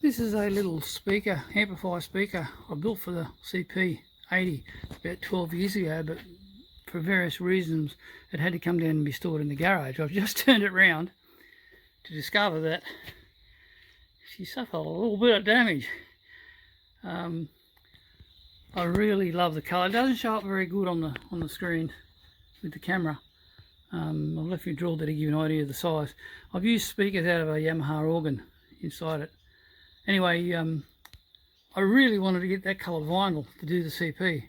This is a little speaker, amplifier speaker I built for the CP80 about 12 years ago, but for various reasons it had to come down and be stored in the garage. I've just turned it round to discover that she suffered a little bit of damage. I really love the colour. It doesn't show up very good on the screen with the camera. I've left you drilled there to give you an idea of the size. I've used speakers out of a Yamaha organ inside it. Anyway, I really wanted to get that coloured vinyl to do the CP,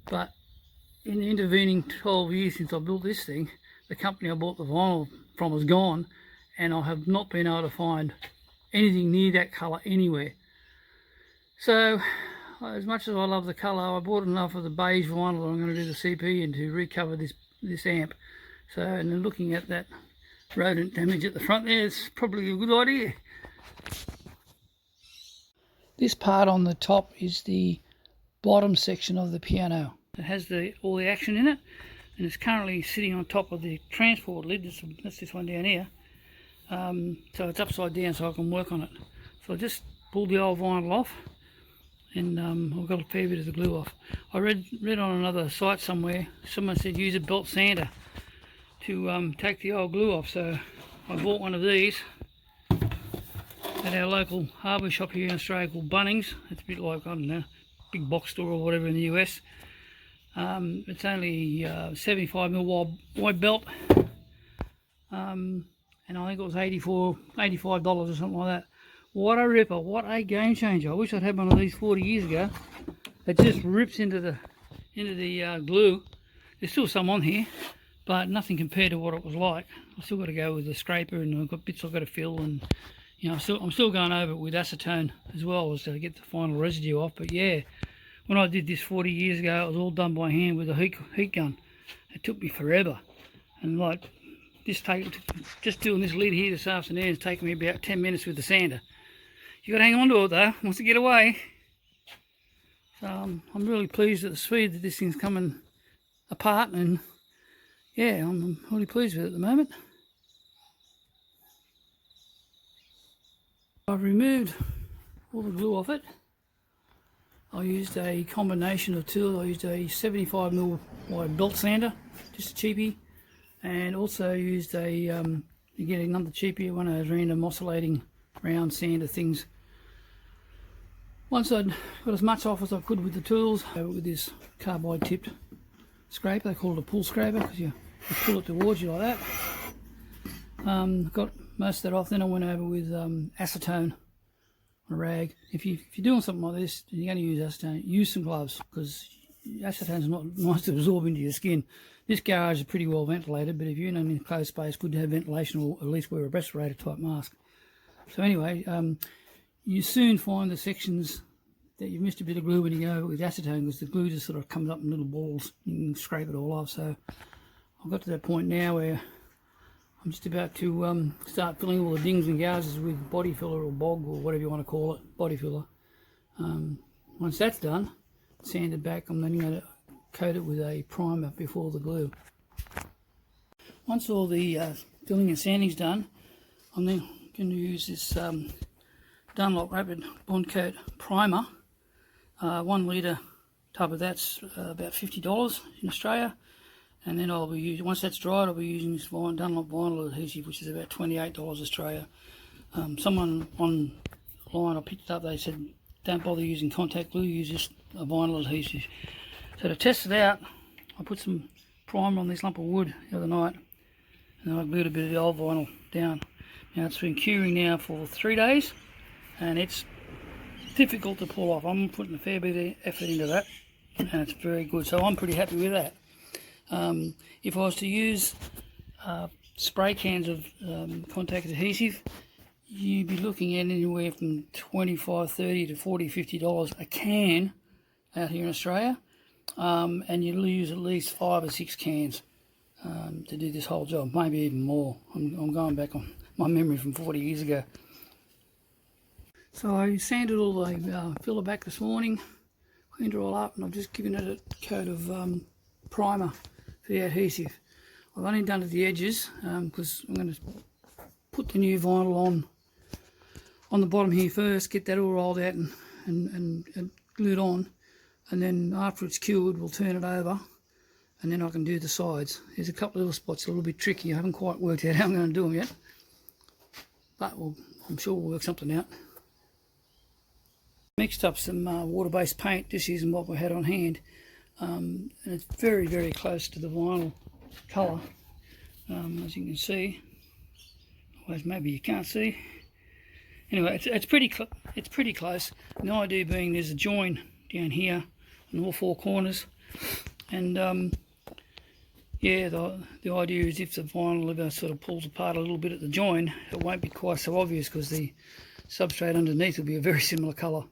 but in the intervening 12 years since I built this thing, the company I bought the vinyl from is gone, and I have not been able to find anything near that colour anywhere. So, as much as I love the colour, I bought enough of the beige vinyl that I'm going to do the CP in to recover this amp. So, and then looking at that rodent damage at the front there, it's probably a good idea. This part on the top is the bottom section of the piano. It has all the action in it, and it's currently sitting on top of the transport lid. That's this one down here. So it's upside down so I can work on it. So I just pulled the old vinyl off, and I've got a fair bit of the glue off. I read on another site somewhere, someone said use a belt sander to take the old glue off. So I bought one of these at our local harbour shop here in Australia called Bunnings. It's a bit like, I don't know, big box store or whatever in the US. It's only 75mm wide belt, and I think it was $85 or something like that. What a ripper, what a game changer. I wish I'd had one of these 40 years ago. It just rips into the glue. There's still some on here, but nothing compared to what it was like. I've still got to go with the scraper, and I've got bits I've got to fill, and you know, I'm still going over it with acetone as well, as to get the final residue off. But yeah, when I did this 40 years ago, it was all done by hand with a heat gun. It took me forever, and like just doing this lid here this afternoon has taken me about 10 minutes with the sander. You got to hang on to it though, once to get away. So I'm really pleased at the speed that this thing's coming apart, and yeah, I'm really pleased with it at the moment. I've removed all the glue off it. I used a combination of tools. I used a 75mm wide belt sander, just a cheapie, and also used again another cheapie, one of those random oscillating round sander things. Once I'd got as much off as I could with the tools, with this carbide tipped scraper, they call it a pull scraper because you pull it towards you like that. Got most of that off. Then I went over with acetone on a rag. If you're doing something like this and you're going to use acetone, use some gloves, because acetone's not nice to absorb into your skin. This garage is pretty well ventilated, but if you're in an enclosed space, good to have ventilation, or at least wear a respirator type mask. So anyway, you soon find the sections that you've missed a bit of glue when you go with acetone, because the glue just sort of comes up in little balls. You can scrape it all off. So I've got to that point now where I'm just about to start filling all the dings and gouges with body filler or bog or whatever you want to call it, body filler. Once that's done, sand it back, I'm then going to coat it with a primer before the glue. Once all the filling and sanding's done, I'm then going to use this Dunlop Rapid Bond Coat Primer. 1 litre tub of that's about $50 in Australia. And then I'll be using, once that's dried, I'll be using this Dunlop vinyl adhesive, which is about $28 Australia. Someone online, I picked it up, they said don't bother using contact glue, use just a vinyl adhesive. So to test it out, I put some primer on this lump of wood the other night, and then I glued a bit of the old vinyl down. Now it's been curing now for 3 days, and it's difficult to pull off. I'm putting a fair bit of effort into that, and it's very good, so I'm pretty happy with that. If I was to use spray cans of contact adhesive, you'd be looking at anywhere from $25, $30 to $40, $50 a can out here in Australia, and you'll use at least 5 or 6 cans to do this whole job, maybe even more. I'm going back on my memory from 40 years ago. So I sanded all the filler back this morning, cleaned it all up, and I've just given it a coat of primer for the adhesive. I've only done it at the edges because I'm going to put the new vinyl on the bottom here first, get that all rolled out and glued on, and then after it's cured we'll turn it over, and then I can do the sides. There's a couple of little spots a little bit tricky. I haven't quite worked out how I'm going to do them yet, but I'm sure we'll work something out. Mixed up some water-based paint, just using what we had on hand, and it's very, very close to the vinyl colour, as you can see. Otherwise maybe you can't see. Anyway, it's pretty close. And the idea being there's a join down here on all four corners, and yeah, the idea is if the vinyl ever sort of pulls apart a little bit at the join, it won't be quite so obvious because the substrate underneath will be a very similar colour.